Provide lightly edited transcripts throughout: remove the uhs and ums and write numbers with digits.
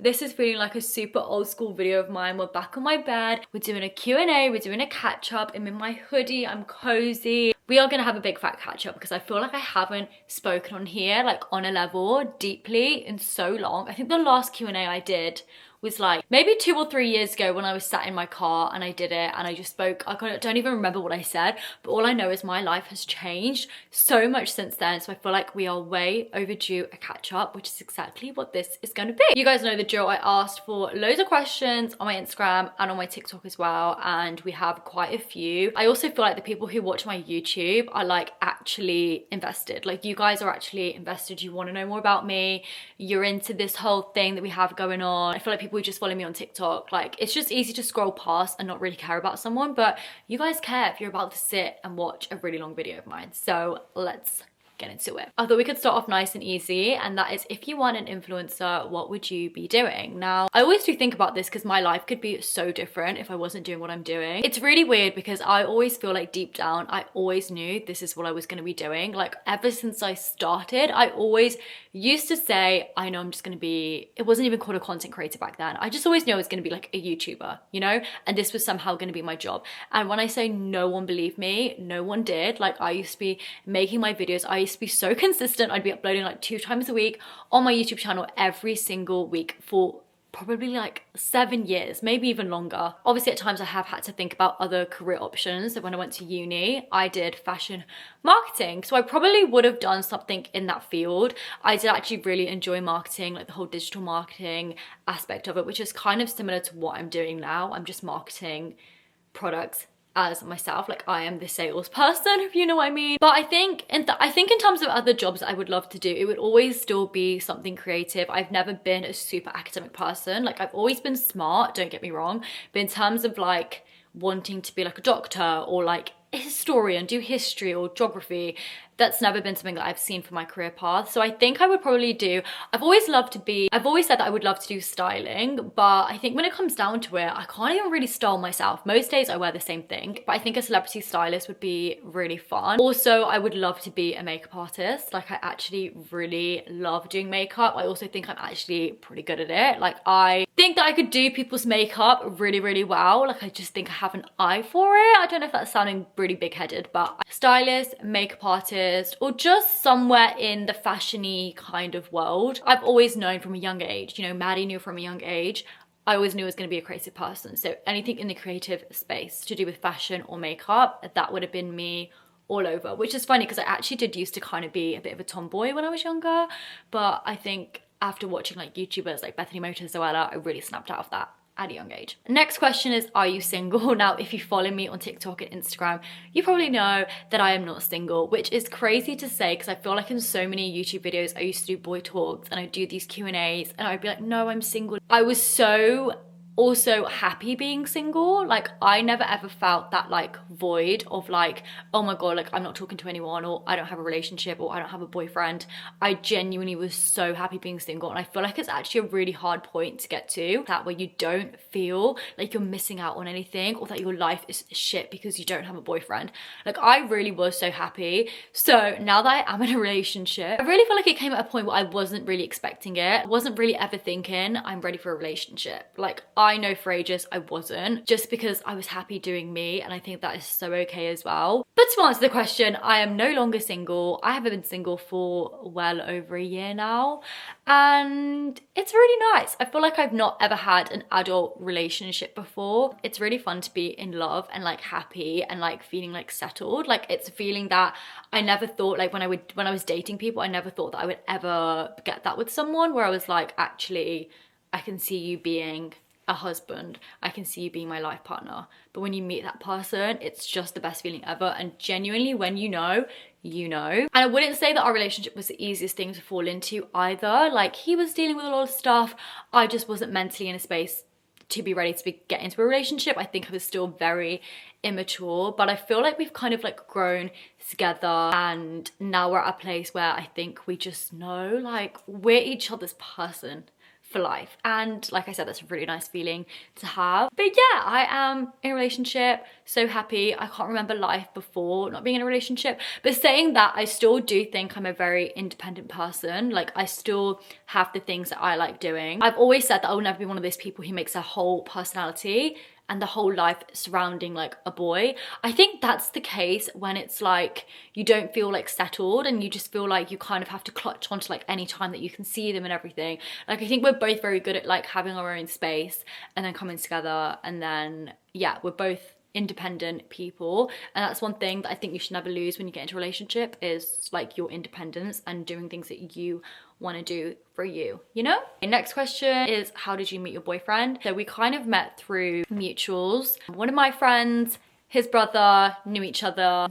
This is feeling like a super old school video of mine. We're back on my bed, we're doing a Q&A, we're doing a catch up. I'm in my hoodie, I'm cozy. We are gonna have a big fat catch up because I feel like I haven't spoken on here like on a level deeply in so long. I think the last Q&A I did was like maybe 2 or 3 years ago when I was sat in my car and I did it and I just spoke. I don't even remember what I said, but all I know is my life has changed so much since then. So I feel like we are way overdue a catch up, which is exactly what this is going to be. You guys know the drill. I asked for loads of questions on my Instagram and on my TikTok as well, and we have quite a few. I also feel like the people who watch my YouTube are like actually invested. Like you guys are actually invested. You want to know more about me. You're into this whole thing that we have going on. I feel like people who just follow me on TikTok, like it's just easy to scroll past and not really care about someone, but you guys care if you're about to sit and watch a really long video of mine. So let's get into it. I thought we could start off nice and easy, and that is, if you weren't an influencer, what would you be doing? Now, I always do think about this because my life could be so different if I wasn't doing what I'm doing. It's really weird because I always feel like deep down, I always knew this is what I was going to be doing. Like ever since I started, I always used to say, I know I'm just going to be, it wasn't even called a content creator back then. I just always knew I was going to be like a YouTuber, you know, and this was somehow going to be my job. And when I say no one believed me, no one did. Like I used to be making my videos, I used to be so consistent. I'd be uploading like 2 times a week on my YouTube channel every single week for probably like 7 years, maybe even longer. Obviously at times I have had to think about other career options. So when I went to uni, I did fashion marketing. So I probably would have done something in that field. I did actually really enjoy marketing, like the whole digital marketing aspect of it, which is kind of similar to what I'm doing now. I'm just marketing products as myself, like I am the salesperson, if you know what I mean. But I think in terms of other jobs I would love to do, it would always still be something creative. I've never been a super academic person. Like I've always been smart, don't get me wrong, but in terms of like wanting to be like a doctor or like a historian, do history or geography, that's never been something that I've seen for my career path. So I think I would probably do, I've always said that I would love to do styling, but I think when it comes down to it, I can't even really style myself. Most days I wear the same thing, but I think a celebrity stylist would be really fun. Also, I would love to be a makeup artist. Like I actually really love doing makeup. I also think I'm actually pretty good at it. Like I think that I could do people's makeup really, really well. Like I just think I have an eye for it. I don't know if that's sounding really big-headed, but stylist, makeup artist, or just somewhere in the fashion-y kind of world. I've always known from a young age, you know, Maddie knew from a young age, I always knew I was going to be a creative person. So anything in the creative space to do with fashion or makeup, that would have been me all over, which is funny because I actually did used to kind of be a bit of a tomboy when I was younger, but I think after watching like YouTubers like Bethany Motors, Zoella, I really snapped out of that at a young age. Next question is, are you single? Now, if you follow me on TikTok and Instagram, you probably know that I am not single, which is crazy to say because I feel like in so many YouTube videos, I used to do boy talks and I do these Q&As and I'd be like, no, I'm single. I was so also happy being single. Like I never ever felt that like void of like, oh my god, like I'm not talking to anyone, or I don't have a relationship, or I don't have a boyfriend. I genuinely was so happy being single, and I feel like it's actually a really hard point to get to, that where you don't feel like you're missing out on anything or that your life is shit because you don't have a boyfriend. Like I really was so happy. So now that I am in a relationship, I really feel like it came at a point where I wasn't really expecting it. I wasn't really ever thinking I'm ready for a relationship. Like I know for ages I wasn't, just because I was happy doing me, and I think that is so okay as well. But to answer the question, I am no longer single. I haven't been single for well over a year now, and it's really nice. I feel like I've not ever had an adult relationship before. It's really fun to be in love and like happy and like feeling like settled. Like it's a feeling that I never thought, like when I was dating people, I never thought that I would ever get that with someone, where I was like, actually, I can see you being a husband, I can see you being my life partner. But when you meet that person, it's just the best feeling ever. And genuinely, when you know, you know. And I wouldn't say that our relationship was the easiest thing to fall into either. Like he was dealing with a lot of stuff. I just wasn't mentally in a space to be ready to get into a relationship. I think I was still very immature, but I feel like we've kind of like grown together, and now we're at a place where I think we just know like we're each other's person for life. And like I said, that's a really nice feeling to have. But yeah, I am in a relationship, so happy. I can't remember life before not being in a relationship. But saying that, I still do think I'm a very independent person. Like, I still have the things that I like doing. I've always said that I will never be one of those people who makes their whole personality and the whole life surrounding like a boy. I think that's the case when it's like you don't feel like settled and you just feel like you kind of have to clutch onto like any time that you can see them and everything. Like, I think we're both very good at like having our own space and then coming together, and then yeah, we're both independent people, and that's one thing that I think you should never lose when you get into a relationship, is like your independence and doing things that you want to do for you, you know? The next question is, how did you meet your boyfriend? So we kind of met through mutuals. One of my friends, his brother knew each other,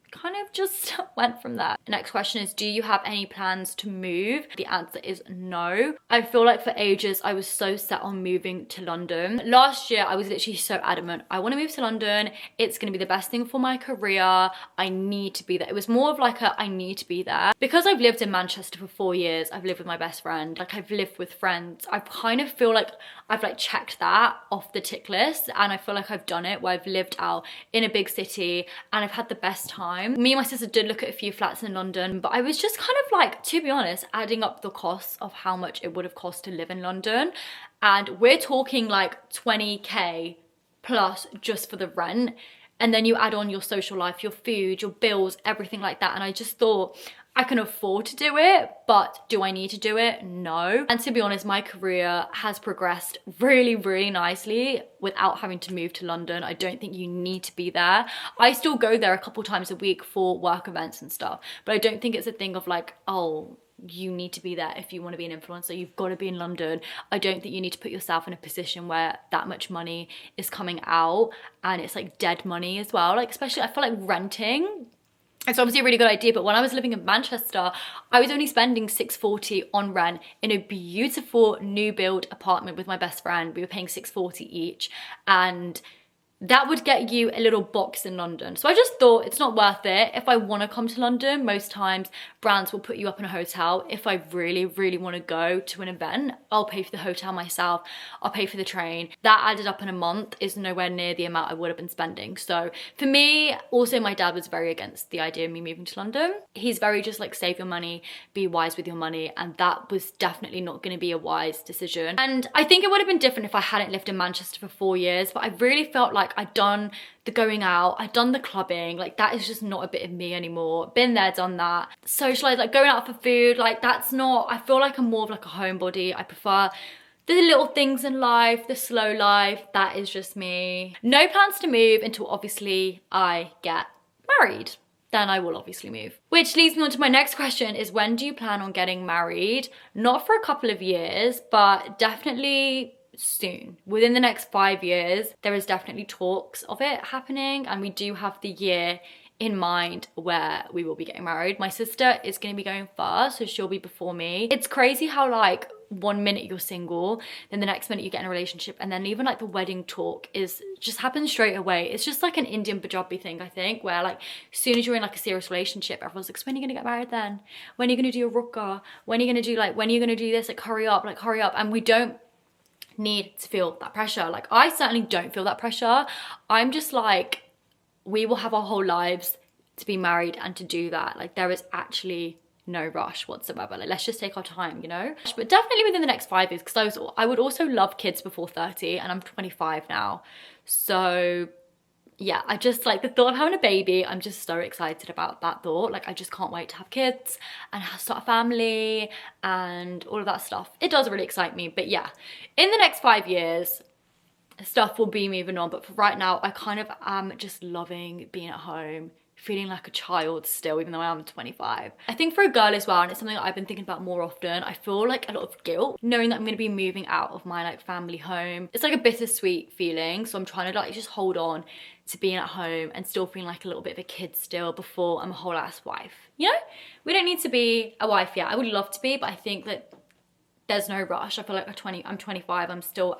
kind of just went from there. The next question is, do you have any plans to move? The answer is no. I feel like for ages I was so set on moving to London. Last year I was literally so adamant, I want to move to London, it's going to be the best thing for my career, I need to be there. It was more of like a I need to be there. Because I've lived in Manchester for 4 years, I've lived with my best friend, like I've lived with friends, I kind of feel like I've like checked that off the tick list, and I feel like I've done it, where I've lived out in a big city and I've had the best time. Me and my sister did look at a few flats in London, but I was just kind of like, to be honest, adding up the costs of how much it would have cost to live in London, and we're talking like 20k plus just for the rent, and then you add on your social life, your food, your bills, everything like that. And I just thought, I can afford to do it, but do I need to do it? No. And to be honest, my career has progressed really, really nicely without having to move to London. I don't think you need to be there. I still go there a couple times a week for work events and stuff, but I don't think it's a thing of like, oh, you need to be there if you want to be an influencer, you've got to be in London. I don't think you need to put yourself in a position where that much money is coming out, and it's like dead money as well. Like, especially I feel like renting, it's obviously a really good idea, but when I was living in Manchester, I was only spending £640 on rent in a beautiful new build apartment with my best friend. We were paying £640 each, and that would get you a little box in London. So I just thought it's not worth it. If I want to come to London, most times brands will put you up in a hotel. If I really, really want to go to an event, I'll pay for the hotel myself. I'll pay for the train. That added up in a month is nowhere near the amount I would have been spending. So for me, also my dad was very against the idea of me moving to London. He's very just like, save your money, be wise with your money. And that was definitely not going to be a wise decision. And I think it would have been different if I hadn't lived in Manchester for 4 years, but I really felt like I'd done the going out, I'd done the clubbing, like that is just not a bit of me anymore. Been there, done that. Socialise, like going out for food, like that's not, I feel like I'm more of like a homebody. I prefer the little things in life, the slow life, that is just me. No plans to move until obviously I get married. Then I will obviously move. Which leads me on to my next question, is when do you plan on getting married? Not for a couple of years, but definitely soon. Within the next 5 years, there is definitely talks of it happening, and we do have the year in mind where we will be getting married. My sister is going to be going first, so she'll be before me. It's crazy how like 1 minute you're single, then the next minute you get in a relationship, and then even like the wedding talk is just happens straight away. It's just like an Indian Punjabi thing, I think, where like as soon as you're in like a serious relationship, everyone's like, so when are you gonna get married then? When are you gonna do your rukka? When are you gonna do like, when are you gonna do this? Like hurry up, and we don't need to feel that pressure. Like I certainly don't feel that pressure. I'm just like, we will have our whole lives to be married and to do that. Like there is actually no rush whatsoever. Like let's just take our time, you know? But definitely within the next 5 years, because I would also love kids before 30, and I'm 25 now. So yeah, I just like the thought of having a baby. I'm just so excited about that thought. Like I just can't wait to have kids and start a family and all of that stuff. It does really excite me. But yeah, in the next 5 years, stuff will be moving on. But for right now, I kind of am just loving being at home, feeling like a child still, even though I am 25. I think for a girl as well, and it's something that I've been thinking about more often, I feel like a lot of guilt knowing that I'm going to be moving out of my like family home. It's like a bittersweet feeling, so I'm trying to like just hold on to being at home and still feeling like a little bit of a kid still before I'm a whole ass wife. You know, we don't need to be a wife yet. I would love to be, but I think that there's no rush. I feel like I'm 25, I'm still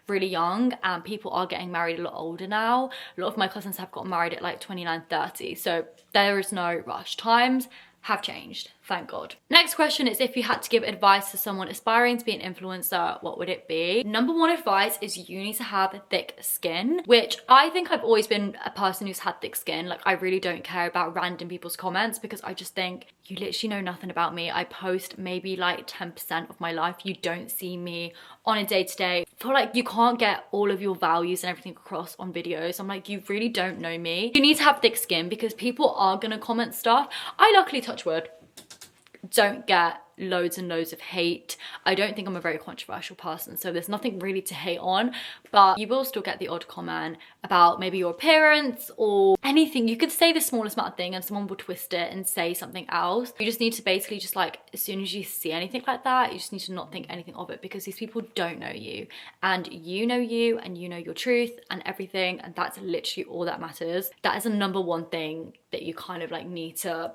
really young, and people are getting married a lot older now. A lot of my cousins have got married at like 29, 30, so there is no rush. Times have changed. Thank God. Next question is, if you had to give advice to someone aspiring to be an influencer, what would it be? Number one advice is you need to have thick skin, which I think I've always been a person who's had thick skin. Like, I really don't care about random people's comments because I just think you literally know nothing about me. I post maybe like 10% of my life. You don't see me on a day-to-day. I feel like you can't get all of your values and everything across on videos. I'm like, you really don't know me. You need to have thick skin because people are gonna comment stuff. I luckily, touch wood, don't get loads and loads of hate. I don't think I'm a very controversial person, so there's nothing really to hate on, but you will still get the odd comment about maybe your appearance or anything. You could say the smallest amount of thing and someone will twist it and say something else. You just need to basically just like, as soon as you see anything like that, you just need to not think anything of it, because these people don't know you and you know your truth and everything, and that's literally all that matters. That is the number one thing that you kind of like need to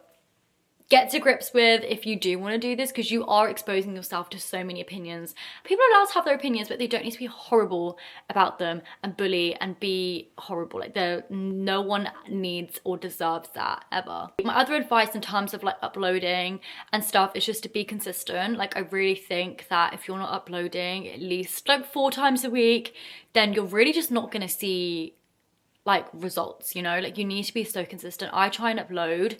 get to grips with if you do want to do this, because you are exposing yourself to so many opinions. People are allowed to have their opinions, but they don't need to be horrible about them and bully and be horrible. Like, no one needs or deserves that ever. My other advice in terms of like uploading and stuff is just to be consistent. Like, I really think that if you're not uploading at least like 4 times a week, then you're really just not gonna see like results, you know? Like, you need to be so consistent. I try and upload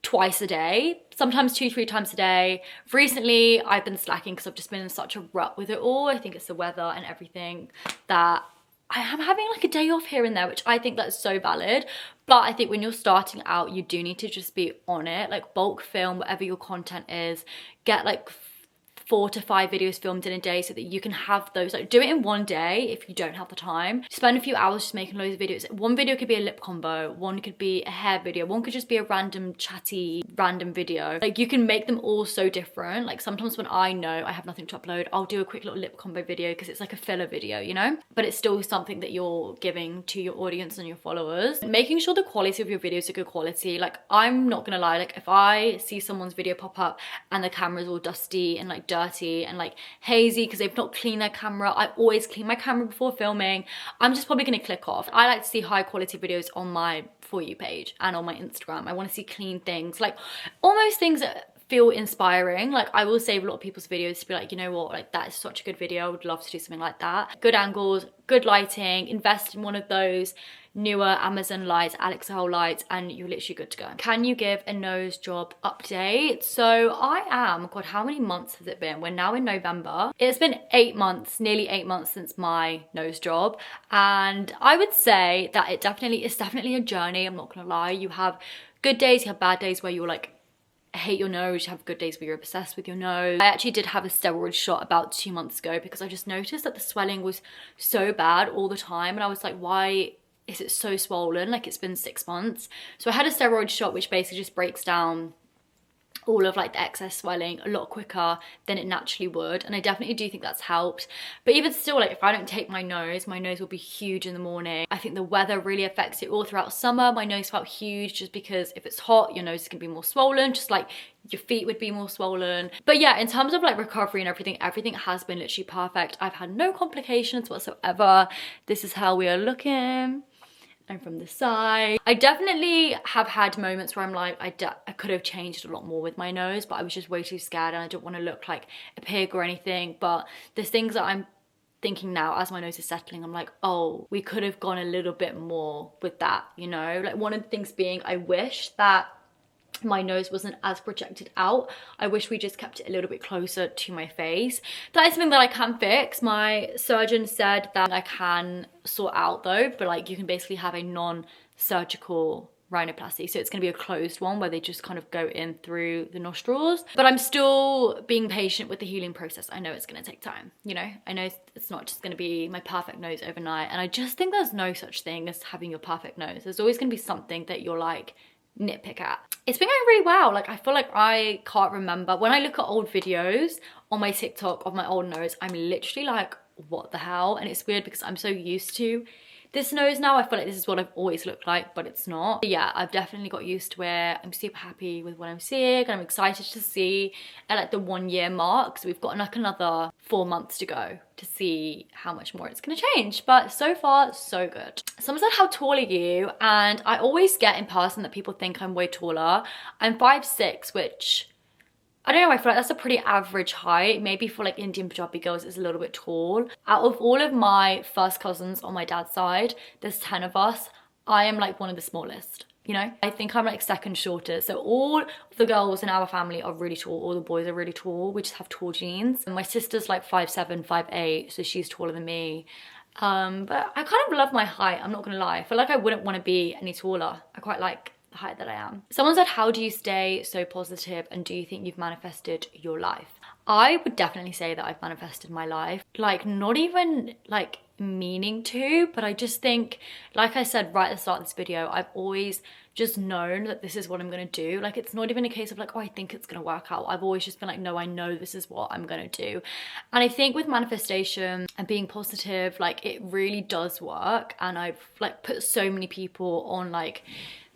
twice a day, sometimes 2-3 times a day. Recently I've been slacking because I've just been in such a rut with it all. I think it's the weather and everything that I am having like a day off here and there, which I think that's so valid. But I think when you're starting out, you do need to just be on it, like bulk film whatever your content is, get like 4 to 5 videos filmed in a day so that you can have those. Like, do it in one day if you don't have the time. Spend a few hours just making loads of videos. One video could be a lip combo, one could be a hair video, one could just be a random chatty random video. Like, you can make them all so different. Like, sometimes when I know I have nothing to upload, I'll do a quick little lip combo video because it's like a filler video, you know, but it's still something that you're giving to your audience and your followers. Making sure the quality of your videos are good quality. Like, I'm not gonna lie, like if I see someone's video pop up and the camera's all dusty and like dirty and like hazy because they've not cleaned their camera, I always clean my camera before filming. I'm just probably gonna click off. I like to see high quality videos on my For You page and on my Instagram. I want to see clean things, like almost things that feel inspiring. Like, I will save a lot of people's videos to be like, you know what, like that is such a good video, I would love to do something like that. Good angles, good lighting, invest in one of those newer Amazon lights, Alexa lights, and you're literally good to go. Can you give a nose job update? So I am, God, how many months has it been? We're now in November. It's been 8 months, nearly 8 months since my nose job, and I would say that it's definitely a journey. I'm not gonna lie. You have good days, you have bad days where you're like hate your nose, you have good days where you're obsessed with your nose. I actually did have a steroid shot about 2 months ago because I just noticed that the swelling was so bad all the time, and I was like, why is it so swollen? Like, it's been 6 months. So I had a steroid shot which basically just breaks down all of like the excess swelling a lot quicker than it naturally would, and I definitely do think that's helped. But even still, like if I don't take my nose will be huge in the morning. I think the weather really affects it. All throughout summer my nose felt huge just because if it's hot your nose is gonna be more swollen, just like your feet would be more swollen. But yeah, in terms of like recovery and everything has been literally perfect. I've had no complications whatsoever. This is how we are looking. And from the side, I definitely have had moments where I'm like, I could have changed a lot more with my nose, but I was just way too scared and I don't want to look like a pig or anything. But there's things that I'm thinking now as my nose is settling, I'm like, oh, we could have gone a little bit more with that, you know? Like, one of the things being, I wish that my nose wasn't as projected out. I wish we just kept it a little bit closer to my face. That is something that I can fix. My surgeon said that I can sort out though, but like you can basically have a non-surgical rhinoplasty, so it's going to be a closed one where they just kind of go in through the nostrils. But I'm still being patient with the healing process. I know it's going to take time, you know, I know it's not just going to be my perfect nose overnight, and I just think there's no such thing as having your perfect nose. There's always going to be something that you're like nitpick at. It's been going really well. Like, I feel like I can't remember, when I look at old videos on my TikTok of my old nose, I'm literally like, what the hell? And it's weird because I'm so used to this nose now. I feel like this is what I've always looked like, but it's not. But yeah, I've definitely got used to it. I'm super happy with what I'm seeing, and I'm excited to see at like the 1 year mark. So we've got like another 4 months to go to see how much more it's gonna change. But so far, so good. Someone said, how tall are you? And I always get in person that people think I'm way taller. I'm 5'6", which I don't know, I feel like that's a pretty average height. Maybe for like Indian Punjabi girls, it's a little bit tall. Out of all of my first cousins on my dad's side, there's 10 of us. I am like one of the smallest, you know? I think I'm like second shortest. So all the girls in our family are really tall. All the boys are really tall. We just have tall genes. And my sister's like 5'7", 5'8", so she's taller than me. But I kind of love my height, I'm not gonna lie. I feel like I wouldn't want to be any taller. I quite like the height that I am. Someone said, how do you stay so positive, and do you think you've manifested your life? I would definitely say that I've manifested my life. Like, not even like meaning to, but I just think, like I said right at the start of this video, I've always just known that this is what I'm gonna do. Like, it's not even a case of like, oh, I think it's gonna work out. I've always just been like, no, I know this is what I'm gonna do. And I think with manifestation and being positive, like, it really does work. And I've like put so many people on like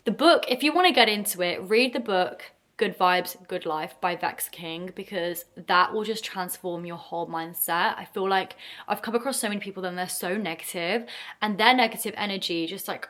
the book. If you want to get into it, read the book Good Vibes, Good Life by Vex King, because that will just transform your whole mindset. I feel like I've come across so many people that they're so negative, and their negative energy just like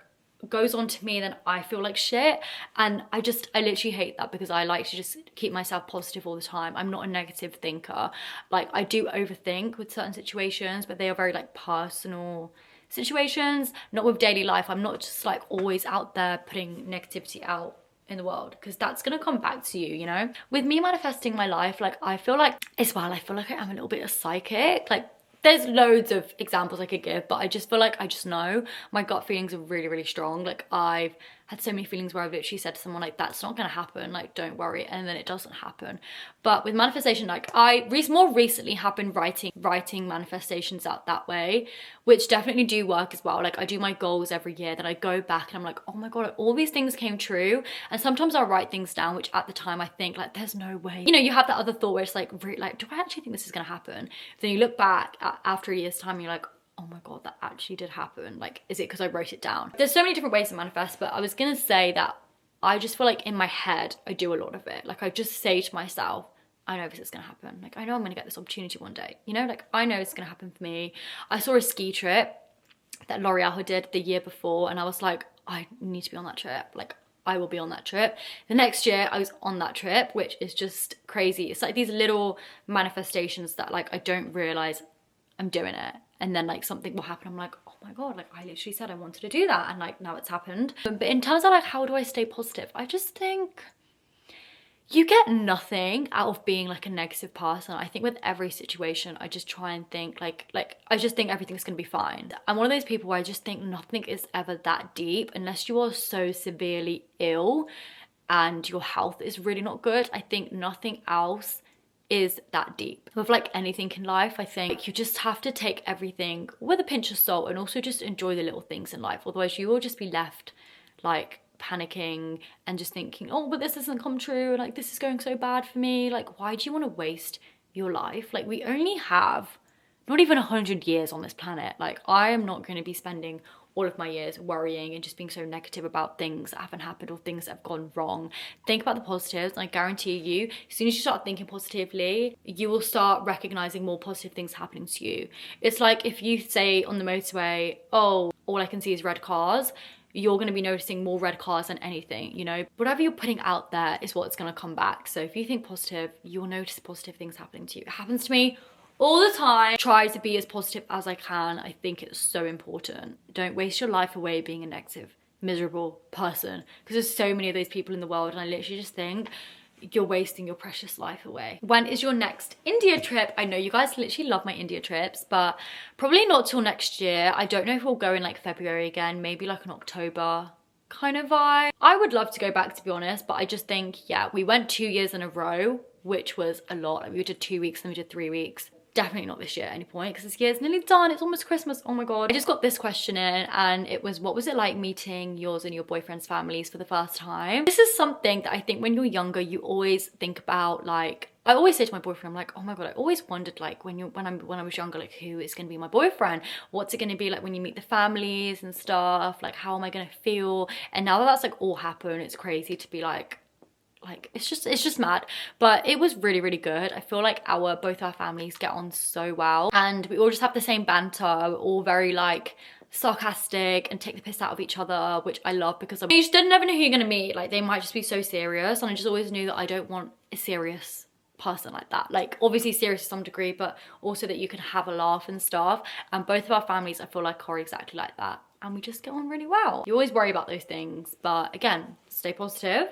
goes on to me, then I feel like shit. And I literally hate that, because I like to just keep myself positive all the time. I'm not a negative thinker. Like, I do overthink with certain situations, but they are very like personal situations, not with daily life. I'm not just like always out there putting negativity out in the world, because that's gonna come back to you, you know? With me manifesting my life, like, I feel like as well, I feel like I am a little bit of psychic. Like, there's loads of examples I could give, but I just feel like I just know. My gut feelings are really, really strong. Like, I've had so many feelings where I've literally said to someone like, that's not gonna happen, like, don't worry, and then it doesn't happen. But with manifestation, like, I more recently have been writing manifestations out that way, which definitely do work as well. Like, I do my goals every year, then I go back and I'm like, oh my god, all these things came true. And sometimes I'll write things down, which at the time I think like, there's no way, you know, you have that other thought where it's like, really, like, do I actually think this is gonna happen? Then you look back after a year's time and you're like, oh my god, that actually did happen. Like, is it because I wrote it down? There's so many different ways to manifest, but I was gonna say that I just feel like in my head, I do a lot of it. Like, I just say to myself, I know this is gonna happen. Like, I know I'm gonna get this opportunity one day. You know, like, I know it's gonna happen for me. I saw a ski trip that L'Oreal did the year before, and I was like, I need to be on that trip. Like, I will be on that trip. The next year I was on that trip, which is just crazy. It's like these little manifestations that like I don't realize I'm doing it, and then like something will happen. I'm like, oh my god, like I literally said I wanted to do that, and like now it's happened. But in terms of like, how do I stay positive? I just think you get nothing out of being like a negative person. I think with every situation, I just try and think like I just think everything's gonna be fine. I'm one of those people where I just think nothing is ever that deep unless you are so severely ill and your health is really not good. I think nothing else is that deep. With like anything in life, I think you just have to take everything with a pinch of salt, and also just enjoy the little things in life. Otherwise you will just be left like panicking and just thinking, oh, but this doesn't come true, like this is going so bad for me. Like, why do you want to waste your life? Like, we only have not even 100 years on this planet. Like, I am not going to be spending all of my years worrying and just being so negative about things that haven't happened or things that have gone wrong. Think about the positives, and I guarantee you, as soon as you start thinking positively, you will start recognizing more positive things happening to you. It's like if you say on the motorway, oh, all I can see is red cars, you're going to be noticing more red cars than anything, you know? Whatever you're putting out there is what's going to come back. So if you think positive, you'll notice positive things happening to you. It happens to me all the time. Try to be as positive as I can. I think it's so important. Don't waste your life away being a negative, miserable person, because there's so many of those people in the world, and I literally just think you're wasting your precious life away. When is your next India trip? I know you guys literally love my India trips, but probably not till next year. I don't know if we'll go in like February again, maybe like an October kind of vibe. I would love to go back, to be honest, but I just think, yeah, we went 2 years in a row, which was a lot. Like, we did 2 weeks and we did 3 weeks. Definitely not this year at any point, because this year's nearly done. It's almost Christmas. Oh my god. I just got this question in, and it was, what was it like meeting yours and your boyfriend's families for the first time? This is something that I think when you're younger, you always think about. Like, I always say to my boyfriend, I'm like, oh my god, I always wondered, like, when I was younger, like, who is going to be my boyfriend? What's it going to be like when you meet the families and stuff? Like, how am I going to feel? And now that that's like all happened, it's crazy to be like it's just mad. But it was really, really good. I feel like both our families get on so well, and we all just have the same banter. We're all very like sarcastic and take the piss out of each other, which I love, because you just never know who you're gonna meet. Like, they might just be so serious, and I just always knew that I don't want a serious person like that. Like obviously serious to some degree, but also that you can have a laugh and stuff. And both of our families, I feel like, are exactly like that. And we just get on really well. You always worry about those things, but again, stay positive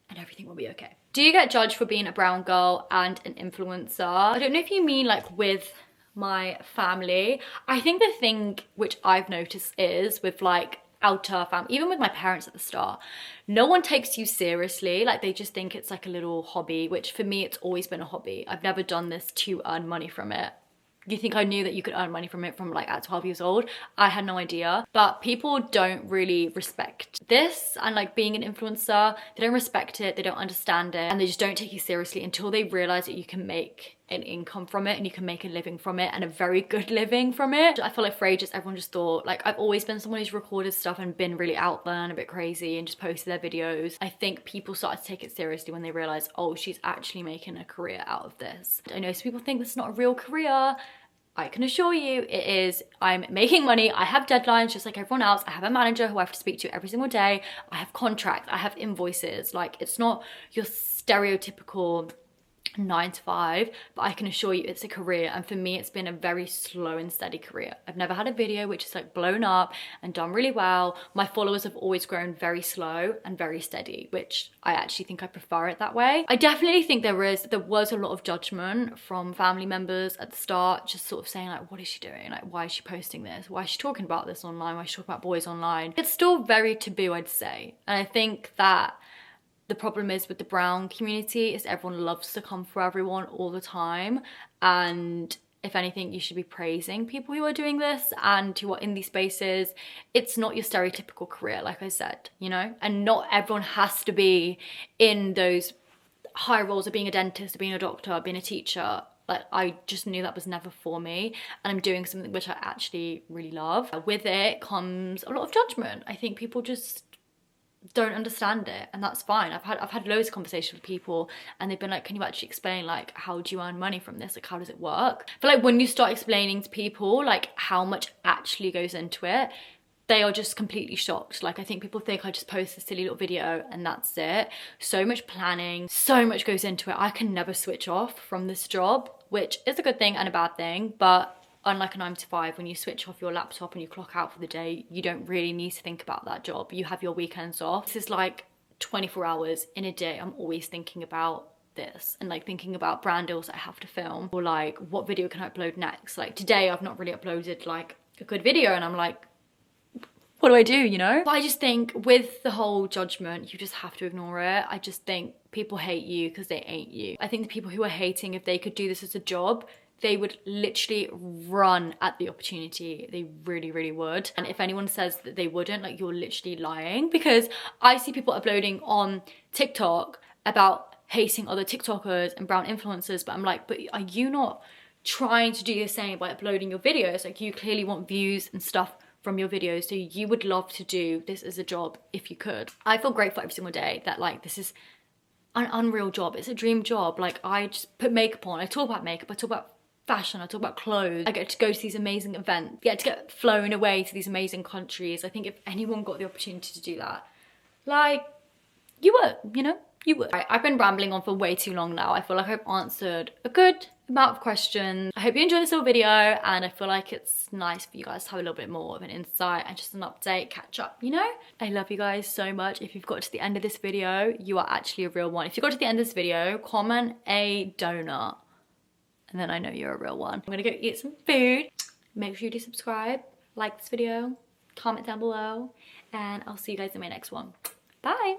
and everything will be okay. Do you get judged for being a brown girl and an influencer? I don't know if you mean like with my family. I think the thing which I've noticed is with like outer family, even with my parents at the start, no one takes you seriously. Like they just think it's like a little hobby, which for me, it's always been a hobby. I've never done this to earn money from it. You think I knew that you could earn money from it from like at 12 years old? I had no idea. But people don't really respect this, and like being an influencer, they don't respect it, they don't understand it, and they just don't take you seriously until they realize that you can make an income from it and you can make a living from it, and a very good living from it. I feel like for ages everyone just thought, like I've always been someone who's recorded stuff and been really out there and a bit crazy and just posted their videos. I think people started to take it seriously when they realized, oh, she's actually making a career out of this. I know some people think this is not a real career. I can assure you it is. I'm making money. I have deadlines just like everyone else. I have a manager who I have to speak to every single day. I have contracts. I have invoices. Like it's not your stereotypical 9 to 5, but I can assure you it's a career. And for me, it's been a very slow and steady career. I've never had a video which is like blown up and done really well. My followers have always grown very slow and very steady, which I actually think I prefer it that way. I definitely think there was a lot of judgment from family members at the start, just sort of saying like, what is she doing? Like, why is she posting this? Why is she talking about this online? Why is she talking about boys online? It's still very taboo, I'd say. And I think that the problem is with the brown community is everyone loves to come for everyone all the time. And if anything, you should be praising people who are doing this and who are in these spaces. It's not your stereotypical career, like I said, you know? And not everyone has to be in those high roles of being a dentist, or being a doctor, or being a teacher. Like I just knew that was never for me, and I'm doing something which I actually really love. With it comes a lot of judgment. I think people just don't understand it, and that's fine. I've had loads of conversations with people and they've been like, can you actually explain like how do you earn money from this? Like how does it work? But like when you start explaining to people like how much actually goes into it, they are just completely shocked. Like I think people think I just post a silly little video and that's it. So much planning, so much goes into it. I can never switch off from this job, which is a good thing and a bad thing, but unlike a 9 to 5, when you switch off your laptop and you clock out for the day, you don't really need to think about that job. You have your weekends off. This is like 24 hours in a day. I'm always thinking about this and like thinking about brand deals that I have to film, or like what video can I upload next. Like today I've not really uploaded like a good video and I'm like, what do I do, you know? But I just think with the whole judgment, you just have to ignore it. I just think people hate you because they ain't you. I think the people who are hating, if they could do this as a job, they would literally run at the opportunity. They really, really would. And if anyone says that they wouldn't, like you're literally lying, because I see people uploading on TikTok about hating other TikTokers and brown influencers, but I'm like, but are you not trying to do the same by uploading your videos? Like you clearly want views and stuff from your videos, so you would love to do this as a job if you could. I feel grateful every single day that like this is an unreal job. It's a dream job. Like I just put makeup on, I talk about makeup, I talk about fashion, I talk about clothes, I get to go to these amazing events, get to get flown away to these amazing countries. I think if anyone got the opportunity to do that, like you would, you know, you would. I've been rambling on for way too long now. I feel like I've answered a good amount of questions. I hope you enjoyed this little video, and I feel like it's nice for you guys to have a little bit more of an insight and just an update, catch up, you know? I love you guys so much. If you've got to the end of this video, you are actually a real one. If you got to the end of this video, comment a donut, and then I know you're a real one. I'm gonna go eat some food. Make sure you do subscribe, like this video, comment down below, and I'll see you guys in my next one. Bye.